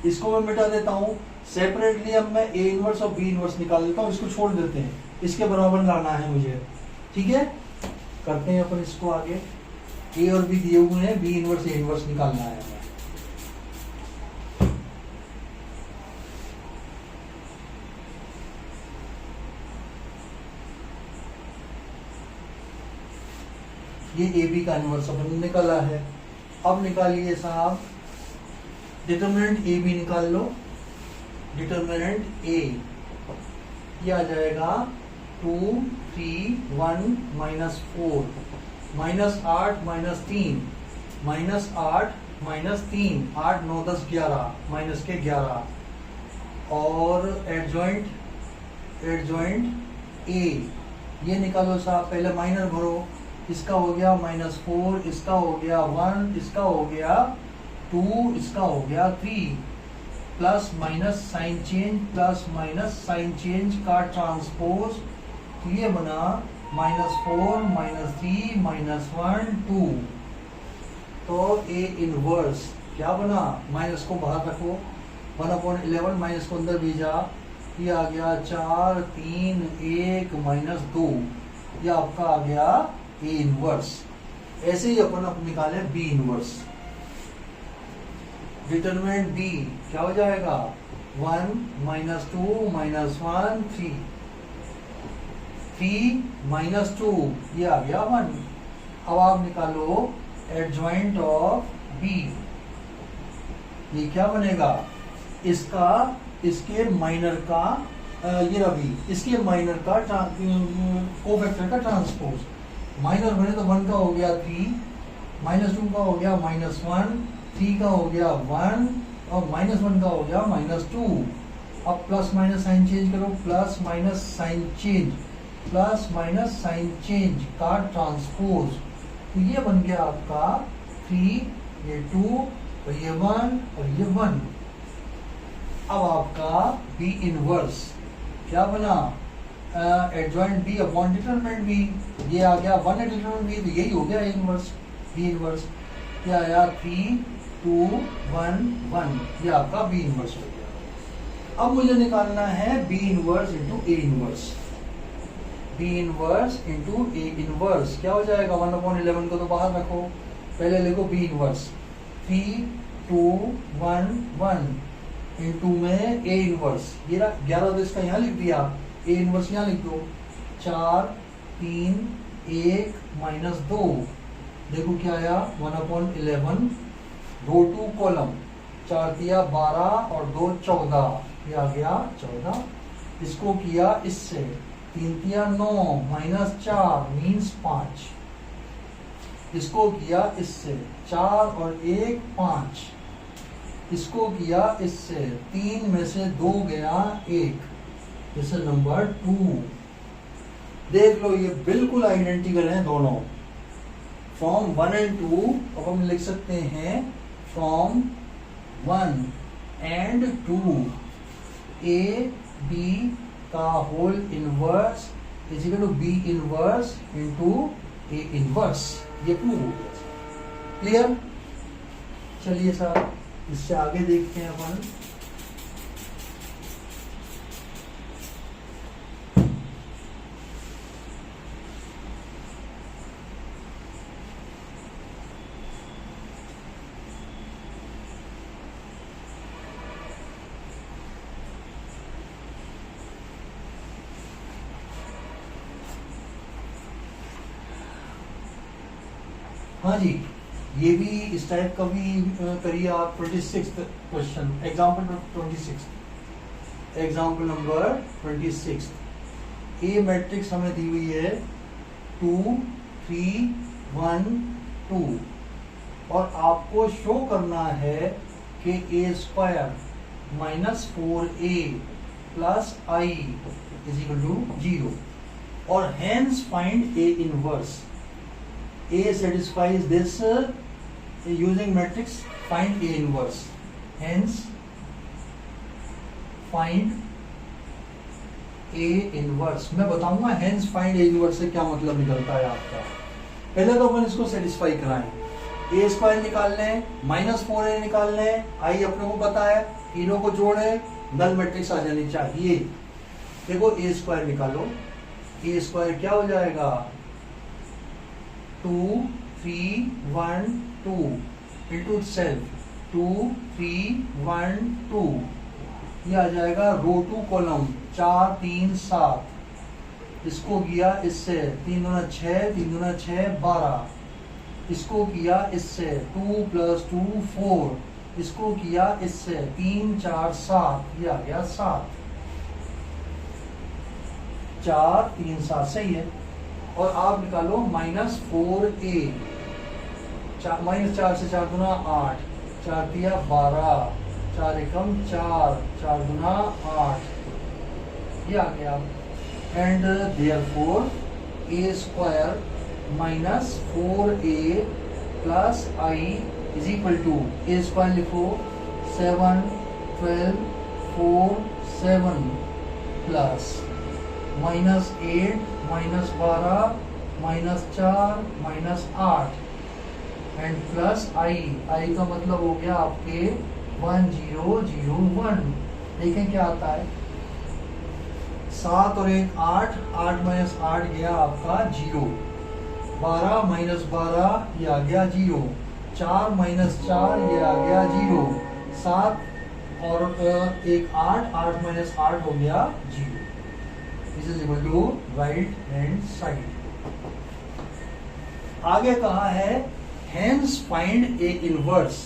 A: इसको मैं मिटा देता हूं सेपरेटली। अब मैं A इनवर्स और B इनवर्स निकाल देता हूं, इसको छोड़ देते हैं, इसके बराबर लाना है मुझे। ठीक है, करते हैं अपन इसको आगे। A और B दिए हुए हैं, B इनवर्स A इनवर्स निकालना है हमें। ये ए बी का इनवर्स अपन निकाला है। अब निकालिए साहब डिटर्मिनेंट ए बी निकाल लो। डिटर्मिनेंट ए ये आ जाएगा 2, 3, 1, -4, -8, -3, -8, -3, 8, 9, 10, 11, माइनस के 11 और एडजॉइंट ए ये निकालो साहब। पहले माइनर भरो, इसका हो गया -4, इसका हो गया 1, इसका हो गया 2, इसका हो गया 3, plus minus sign change, plus minus sign change का ट्रांसपोज, तो ये बना -4, -3, -1, 2। तो ए इनवर्स क्या बना, माइनस को बाहर रखो, 1/11 माइनस को अंदर भेजा, ये आ गया 4, 3, 1, -2, ये आपका आ गया ए इनवर्स। ऐसे ही अपन निकाले बी इनवर्स। डिटरमिनेंट बी क्या हो जाएगा, 1, -2, -1, 3, 3, -2, ये आ गया 1। अब आप निकालो एडजॉइंट ऑफ बी, ये क्या बनेगा, इसका इसके माइनर का ये रवि इसके माइनर का कोफैक्टर का ट्रांसपोज। माइनर बने तो 1 का हो गया 3, -2 का हो गया -1, 3 का हो गया 1 और -1 का हो गया -2। अब प्लस माइनस साइन चेंज करो, plus minus sign change, plus minus sign change का ट्रांसपोज, तो ये बन गया आपका 3, ये 2 और ये 1 और ये 1। अब आपका बी इनवर्स क्या बना, adjoint B upon determinant B, ये आ गया 1 डिटरमिनेंट बी, तो यही हो गया इनवर्स बी इनवर्स। क्या आया 3, 2, 1, 1, ये आपका बी इनवर्स हो गया। अब मुझे निकालना है B inverse into A inverse. B inverse into A inverse क्या हो जाएगा, 1/11 को तो बाहर रखो, पहले लिखो बी इनवर्स 3, 2, 1, 1 इंटू में ए इनवर्स, ये 11 तो इसका यहाँ लिख दिया, ए इनवर्स यहाँ लिख दो, 4, 3, 1, -2, देखो क्या आया 1/11, रो 2 कॉलम, 4 दिया 12 और 2 14, ये आ गया 14। इसको किया इससे 3 दिया 9 -4 मीन्स 5, इसको किया इससे 4 और 1 5, इसको किया इससे 3 में से 2 गया 1, जैसे नंबर 2। देख लो ये बिल्कुल आइडेंटिकल हैं दोनों। फॉर्म 1 एंड 2 अब हम लिख सकते हैं फॉर्म 1 एंड 2, ए बी का whole inverse is equal to B inverse into A inverse, ये प्रूव हो गया। क्लियर, चलिए सर इससे आगे देखते हैं अपन। हाँ जी, ये भी इस टाइप का भी करिए आप। 26th question, example 26। Example number 26। ए मैट्रिक्स हमें दी हुई है 2 3 1 2 और आपको शो करना है कि A square minus 4a plus I is equal to 0 और hence find A inverse. A satisfies this using matrix find A inverse, hence find A inverse. मैं बताऊंगा हेंस फाइंड ए इनवर्स से क्या मतलब निकलता है आपका। पहले तो अपन इसको सेटिस्फाई कराएं। ए स्क्वायर निकाल लें, माइनस 4a निकाल लें, आई अपने को पता है, तीनों को जोड़े, नल मैट्रिक्स आ जानी चाहिए। देखो ए स्क्वायर निकालो, ए स्क्वायर क्या हो जाएगा 2 3 1 2 इंटू सेल्फ 2 3 1 2, ये आ जाएगा रो 2 कॉलम 4 3 7। इसको किया इससे 3 दूना 6 3 दूना 6 12, इसको किया इससे 2 + 2 4, इसको किया इससे 3 4 7, ये आ गया 7 4 3 7 सही है। और आप निकालो माइनस 4a, माइनस 4 से 4 दूना 8, 4 तिया 12, 4 एकम 4, 4 दूना 8, ये आ गया। And therefore A square minus 4a plus I is equal to, A square लिखो 7 12 4 7 plus minus 8 minus 12 minus 4 minus 8 and plus I, I का मतलब हो गया आपके 1 0 0 1। देखें क्या आता है 7 और 1 8, 8 माइनस 8 गया आपका 0, 12 माइनस 12 ये आ गया 0, 4 माइनस 4 ये आ गया 0, 7 और 1 8, 8 माइनस 8 हो गया 0। This is equal to right hand side. आगे कहा है हेंस फाइंड ए इनवर्स,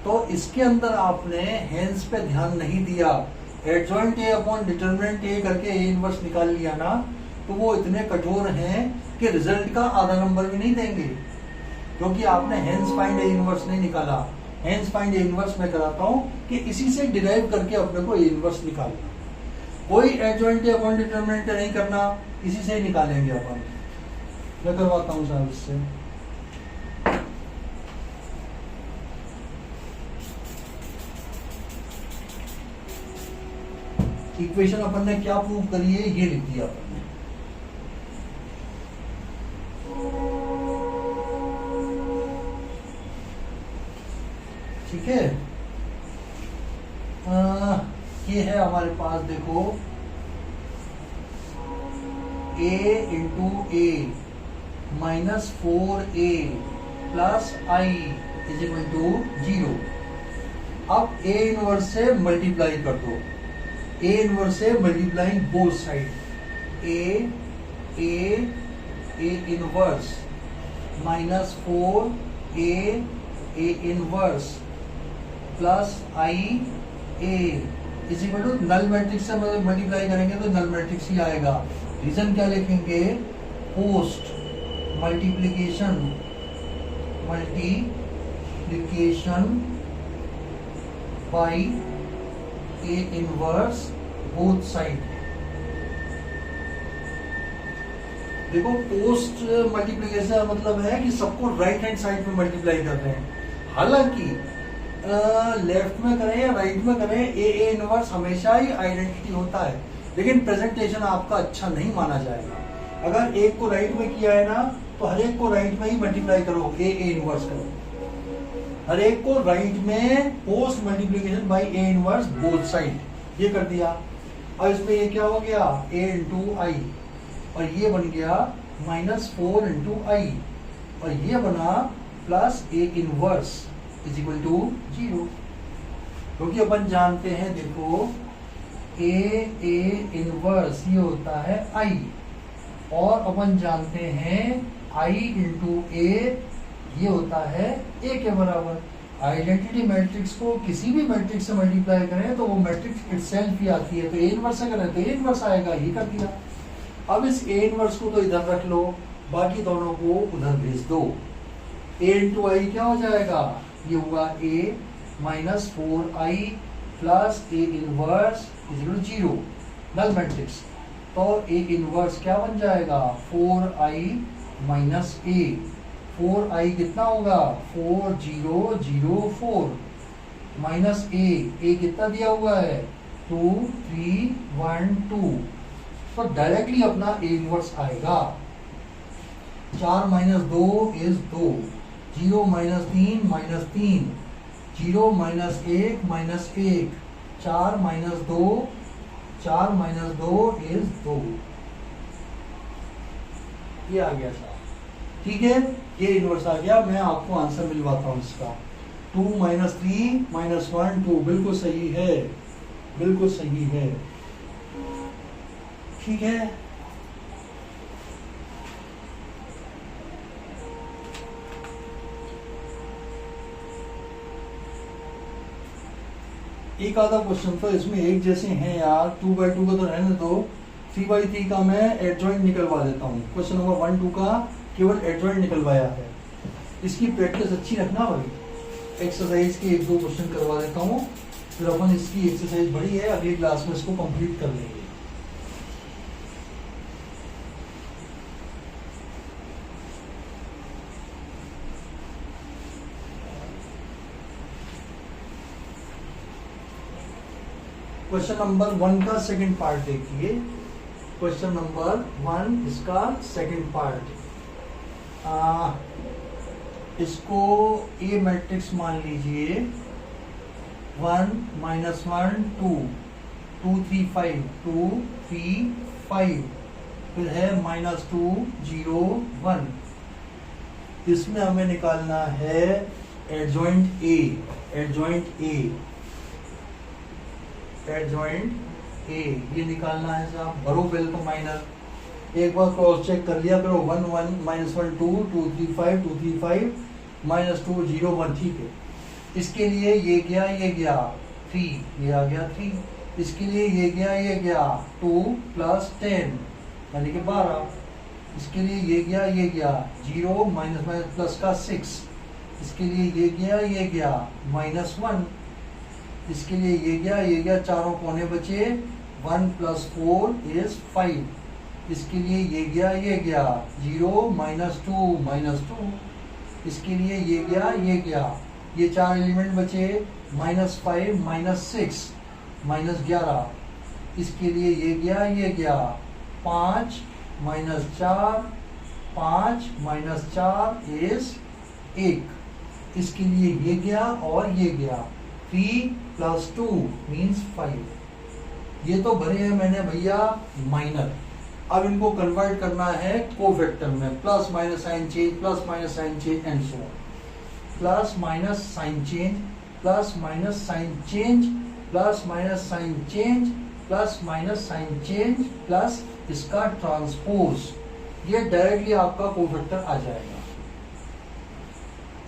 A: तो इसके अंदर आपने हेंस पे ध्यान नहीं दिया, adjoint A upon determinant A करके ए इनवर्स निकाल लिया ना, तो वो इतने कठोर हैं कि रिजल्ट का आधा नंबर भी नहीं देंगे, क्योंकि आपने हेंस फाइंड ए इनवर्स नहीं निकाला। हेंस फाइंड ए इनवर्स मैं कराता हूं कि इसी से डिराइव करके अपने को ए इनवर्स निकालना, कोई एडजॉइंट ए अपॉन डिटरमिनेंट नहीं करना, इसी से ही निकालेंगे अपन। मैं करवाता हूं साहब इससे। इक्वेशन अपन ने क्या प्रूव करी है, ये लिख दिया अपन ने। ठीक है, ये है हमारे पास, देखो a into A minus 4a plus I is equal to 0। अब a इनवर्स से मल्टीप्लाई कर दो, ए इनवर्स से multiplying both side, A inverse minus 4a inverse plus I A is equal to, null matrix से multiply करेंगे तो null matrix ही आएगा। रीजन क्या लिखेंगे, post multiplication by A inverse both side. देखो पोस्ट मल्टीप्लिकेशन मतलब है कि सबको राइट हैंड साइड पे मल्टीप्लाई कर रहे हैं, हालांकि लेफ्ट में करें या राइट में करें ए इनवर्स हमेशा ही आइडेंटिटी होता है, लेकिन प्रेजेंटेशन आपका अच्छा नहीं माना जाएगा। अगर एक को राइट में किया है ना, तो हर एक को राइट में ही मल्टीप्लाई करो, ए इनवर्स करो, हर एक को राइट में post multiplication by A inverse both side, ये कर दिया। अब इसमें ये क्या हो गया, ए इंटू आई, और ये बन गया माइनस 4 इंटू आई, और ये बना plus A inverse is equal to 0। क्योंकि अपन जानते हैं, देखो ए इनवर्स ये होता है आई, और अपन जानते हैं आई इंटू ए ये होता है ए के बराबर। आइडेंटिटी मैट्रिक्स को किसी भी मैट्रिक्स से मल्टीप्लाई करें तो वो मैट्रिक्स इटसेल्फ ही आती है, तो ए इनवर्स से करें तो ए इनवर्स आएगा, ये कर दिया। अब इस ए इनवर्स को तो इधर रख लो, बाकी दोनों को उधर भेज दो। ए इंटू आई क्या हो जाएगा, ये हुआ A minus 4i plus A inverse is equal to 0, null matrix. तो ए इनवर्स क्या बन जाएगा, 4i माइनस ए। 4i कितना होगा, 4004 माइनस ए कितना दिया हुआ है, 2312। तो डायरेक्टली अपना ए इनवर्स आएगा। 4 minus 2 is 2, 0 minus 3 minus 3, 0 minus 1 minus 1, 4 minus 2 is 2। ये आ गया साहब, ठीक है, ये इनवर्स आ गया। मैं आपको आंसर मिलवाता हूं इसका। 2 माइनस 3 माइनस 1 2, बिल्कुल सही है, बिल्कुल सही है, ठीक है। एक आधा क्वेश्चन तो इसमें एक जैसे हैं यार, 2/2 का तो रहने दो, 3/3 का मैं एडजॉइंट निकलवा देता हूँ। क्वेश्चन नंबर 1 2 का केवल एडजॉइंट निकलवाया है, इसकी प्रैक्टिस अच्छी रखना भाई। एक्सरसाइज के 1-2 क्वेश्चन करवा देता हूँ, फिर अपन इसकी एक्सरसाइज बड़ी है, अगली क्लास में इसको कंप्लीट कर लेंगे। क्वेश्चन नंबर 1 का सेकंड पार्ट देखिए। क्वेश्चन नंबर 1 इसका सेकंड पार्ट, इसको ए मैट्रिक्स मान लीजिए। 1 माइनस 1 2 2 3 5 2 3 5, फिर है माइनस 2 0 1। इसमें हमें निकालना है adjoint A, adjoint A, adjoint ए, ये निकालना है साहब। भरो बिल को माइनर, एक बार क्रॉस चेक कर लिया करो। 1 1 माइनस 1 2 2 3 5 2 3 5 माइनस 2 0 1, ठीक है। इसके लिए ये गया 3, ये आ गया 3। इसके लिए ये गया 2 प्लस 10 यानी कि 12। इसके लिए ये गया 0 माइनस माइनस प्लस का 6। इसके लिए ये गया माइनस 1। इसके लिए ये गया, चारों कोने बचे, 1 प्लस 4 इज 5। इसके लिए ये गया 0 माइनस 2 माइनस 2। इसके लिए ये गया, ये 4 एलिमेंट बचे, माइनस 5 माइनस 6 माइनस 11। इसके लिए ये गया 5 माइनस 4, 5 माइनस 4 इज 1। इसके लिए ये गया और ये गया, 3 प्लस 2 मीन्स 5। ये तो भरे हैं मैंने भैया माइनर। अब इनको कन्वर्ट करना है कोफैक्टर में, plus minus sign change, plus minus sign change and so on. Plus minus sign change, plus minus sign change, plus minus sign change, plus minus sign change, plus इसका transpose, ये directly आपका cofactor आ जाएगा।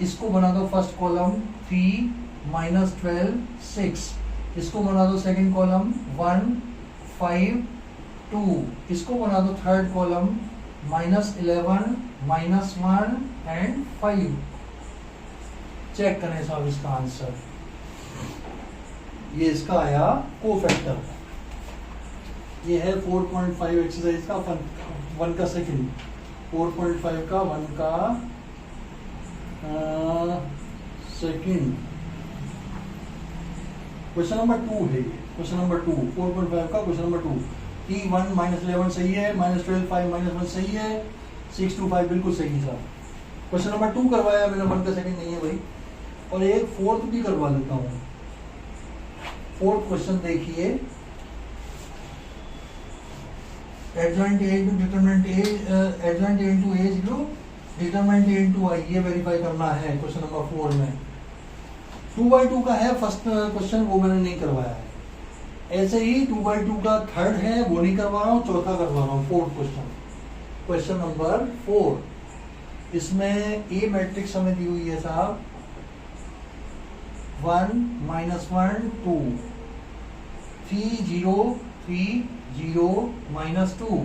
A: इसको बना दो first column 3 minus 12 6। इसको बना दो सेकंड कॉलम 1 5 2। इसको बना दो third column minus 11 minus 1 and 5। Check करें साहब इसका आंसर, ये इसका आया कोफैक्टर। ये है 4.5 एक्सरसाइज का 1 का सेकंड, 4.5 का 1 का सेकंड। क्वेश्चन नंबर 2 है, क्वेश्चन नंबर 2 4.5 का क्वेश्चन नंबर 2। 3 1 माइनस 11 सही है, माइनस 12 5 माइनस 1 सही है, 6 2 5 बिल्कुल सही है सर। क्वेश्चन नंबर 2 करवाया मैंने, 1 का सेकंड नहीं है भाई। और एक फोर्थ भी करवा देता हूँ। फोर्थ क्वेश्चन देखिए, adjoint A into determinant A, adjoint A into A equal determinant A into I, ये वेरीफाई करना है क्वेश्चन नंबर 4 में। 2/2 का है फर्स्ट क्वेश्चन, वो मैंने नहीं करवाया है। ऐसे ही 2/2 का थर्ड है, वो नहीं करवा रहा हूँ, चौथा करवा रहा हूँ, फोर्थ क्वेश्चन। क्वेश्चन नंबर 4, इसमें ए मैट्रिक्स हमें दी हुई है साहब। 1 माइनस 1 2, 3 0 3 0 माइनस 2,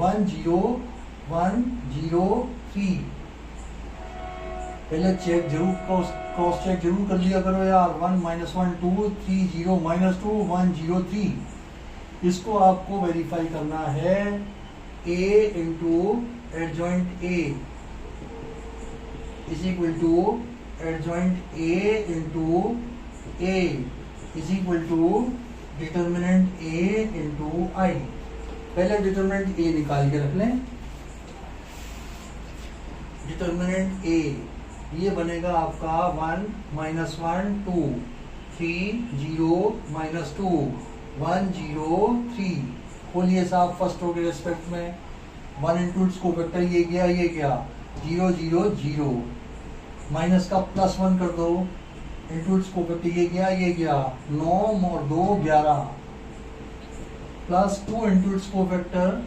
A: 1 0 1 0 3। पहले चेक जरूर, क्रॉस चेक जरूर कर लिया करो यार। 1 माइनस 1 2, 3 0 माइनस 2, 1 0 3। इसको आपको वेरीफाई करना है। A into adjoint A is equal to adjoint A into A is equal to determinant A into I। पहले डिटर्मिनेंट A निकाल के रख लें। डिटर्मिनेंट A ये बनेगा आपका 1 माइनस 1 2, 3 0 माइनस 2, 1 0 3। खोलिए साहब फर्स्ट रो के रेस्पेक्ट में। 1 इंटू इसको वेक्टर ये गया 0 0 0, माइनस का प्लस 1 कर दो। इंटू इसको वेक्टर ये गया 9 और 2 11, प्लस 2 इंटू इसको वेक्टर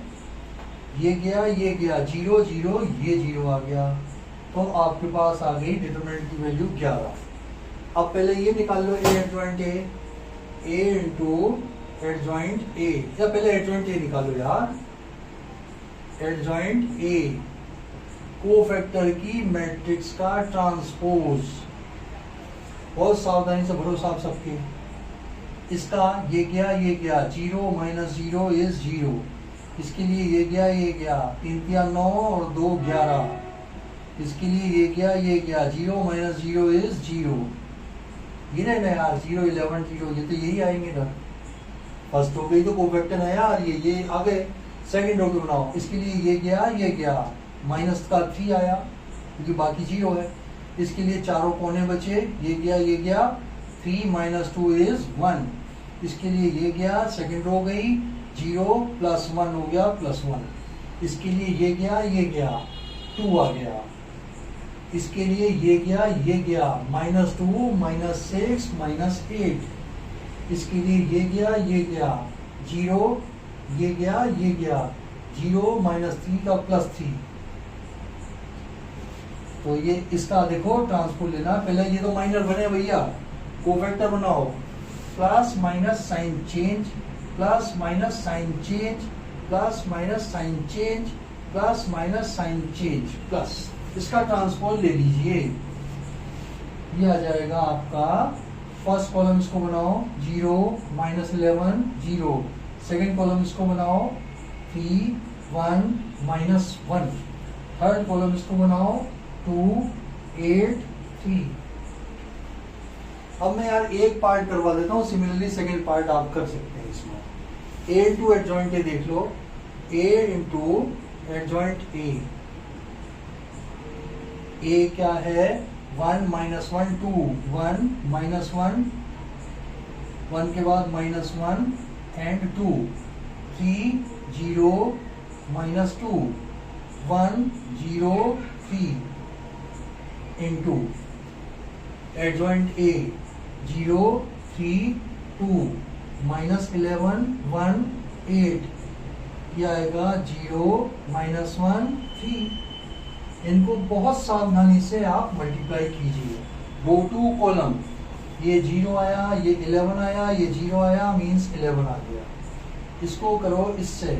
A: ये गया 0 0, ये 0 आ गया। तो आपके पास आ गई डिटरमिनेंट की वैल्यू 11। अब पहले ये निकाल लो A adjoint A into adjoint A, या पहले एडजॉइंट A निकालो यार। एडजॉइंट A कोफैक्टर की मैट्रिक्स का ट्रांसपोज। बहुत सावधानी से भरो साहब सबके। इसका ये गया 0 माइनस 0 इज 0। इसके लिए ये गया 3 3 9 और 2 11। इसके लिए ये गया 0 माइनस 0 इज 0। ये नहीं ना यार 0 11 0, ये तो यही आएंगे ना। फर्स्ट रो पे तो कोफैक्टर है यार, ये आ गए। सेकंड रो पे बनाओ। इसके लिए ये गया माइनस का 3 आया क्योंकि बाकी 0 है। इसके लिए चारों कोने बचे, ये गया 3 माइनस 2 इज 1। इसके लिए ये गया, सेकंड रो गई 0 प्लस 1 हो गया प्लस 1। इसके लिए ये गया 2 आ गया। इसके लिए ये गया माइनस 2 माइनस 6 माइनस 8। इसके लिए ये गया 0, ये गया 0 माइनस 3 का प्लस 3। तो ये इसका देखो ट्रांसपोज लेना। पहले ये तो माइनर बने भैया, कोफैक्टर बनाओ। Plus minus sign change, plus minus sign change, plus minus sign change, plus minus sign change, plus इसका ट्रांसपोज ले लीजिए। ये आ जाएगा आपका फर्स्ट कॉलम, इसको बनाओ 0 माइनस 11 0। सेकेंड कॉलम इसको बनाओ 3 1 माइनस 1। थर्ड कॉलम इसको बनाओ 2 8 3। अब मैं यार एक पार्ट करवा देता हूँ, सिमिलरली सेकेंड पार्ट आप कर सकते हैं इसमें। A इंटू एडजॉइंट A देख लो। A इंटू एडजॉइंट A क्या है 1 माइनस 1 2, 1 माइनस 1, 1 के बाद minus 1 and 2, 3 0 minus 2, 1 0 3 into adjoint A 0 3 2 minus 11 1 8। क्या आएगा 0 माइनस 1 3। इनको बहुत सावधानी से आप मल्टीप्लाई कीजिए। गो टू कॉलम, ये 0 आया, ये 11 आया, ये 0 आया, मीन्स 11 आ गया। इसको करो इससे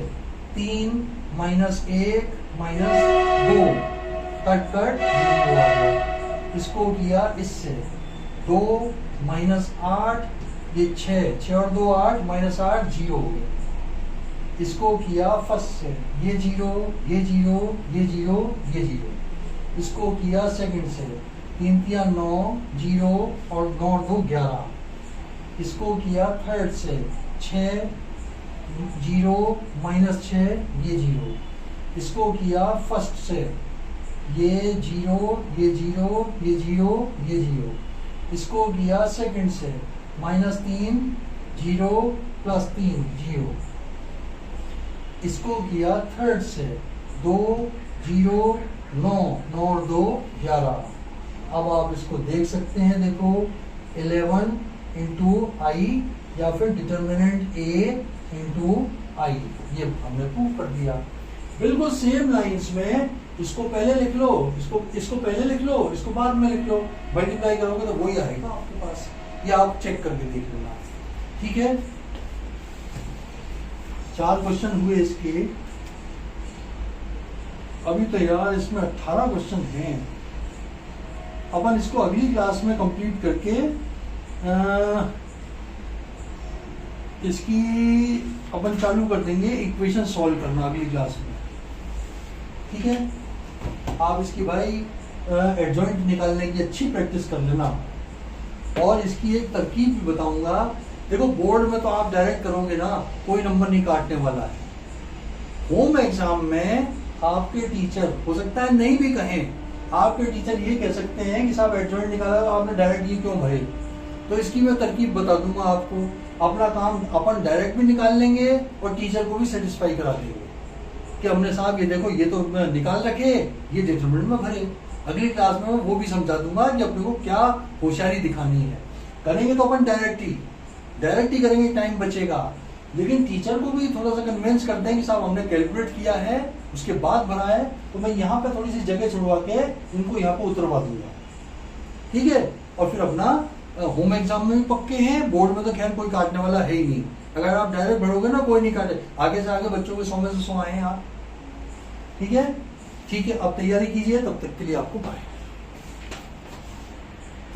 A: 3 माइनस 1 माइनस 2 कट 0 आ गया। इसको किया इससे 2 माइनस 8, ये 6 और 2 8 माइनस 8 0 हो गया। इसको किया फर्स्ट से, ये 0 ये 0 ये 0 ये 0। इसको किया सेकंड से 3 3 9 0 और 9 2 11। इसको किया थर्ड से 6 0 माइनस 6 ये 0। इसको किया फर्स्ट से ये 0 ये 0 ये 0 ये 0। इसको किया सेकंड से माइनस 3 0 प्लस 3 0। इसको किया थर्ड से 2 0 9 9 और 2 11। अब आप इसको देख सकते हैं, देखो 11 इंटू आई या फिर डिटर्मिनेंट A इंटू आई, ये हमने प्रूव कर दिया। बिल्कुल सेम लाइंस में इसको पहले लिख लो, इसको पहले लिख लो, इसको बाद में लिख लो, मल्टीप्लाई करोगे तो वही आएगा आपके पास। ये आप चेक करके देख लेना, ठीक है। 4 क्वेश्चन हुए इसके। अभी तो यार इसमें 18 क्वेश्चन हैं। अपन इसको अगली क्लास में कंप्लीट करके इसकी अपन चालू कर देंगे इक्वेशन सॉल्व करना अगली क्लास में, ठीक है। आप इसकी भाई एडजॉइंट निकालने की अच्छी प्रैक्टिस कर लेना। और इसकी एक तरकीब भी बताऊंगा। देखो बोर्ड में तो आप डायरेक्ट करोगे ना, कोई नंबर नहीं काटने वाला है। होम एग्जाम में आपके टीचर हो सकता है नहीं भी कहें, आपके टीचर ये कह सकते हैं कि साहब एडजॉइंट निकाला तो आपने डायरेक्ट ये क्यों भरे। तो इसकी मैं तरकीब बता दूंगा आपको। अपना काम अपन डायरेक्ट भी निकाल लेंगे और टीचर को भी सेटिस्फाई करा देंगे कि हमने साहब ये देखो ये तो निकाल रखे, ये डिटरमिनेंट में भरे। अगली क्लास में वो भी समझा दूंगा कि अपने को क्या होशियारी दिखानी है। करेंगे तो अपन डायरेक्ट ही करेंगे, टाइम बचेगा। लेकिन टीचर को भी थोड़ा सा कन्विंस करते हैं कि साहब हमने कैलकुलेट किया है, उसके बाद भरा है, तो मैं यहाँ पे थोड़ी सी जगह छुड़वा के इनको यहाँ पे उतरवा दूंगा, ठीक है। और फिर अपना होम एग्जाम में भी पक्के हैं, बोर्ड में तो खैर कोई काटने वाला है ही नहीं। अगर आप डायरेक्ट भरोगे ना कोई नहीं काटे, आगे से आगे बच्चों के 100 में से 100 आए हैं आप, ठीक है। अब तैयारी कीजिए, तब तक के लिए आपको बाय।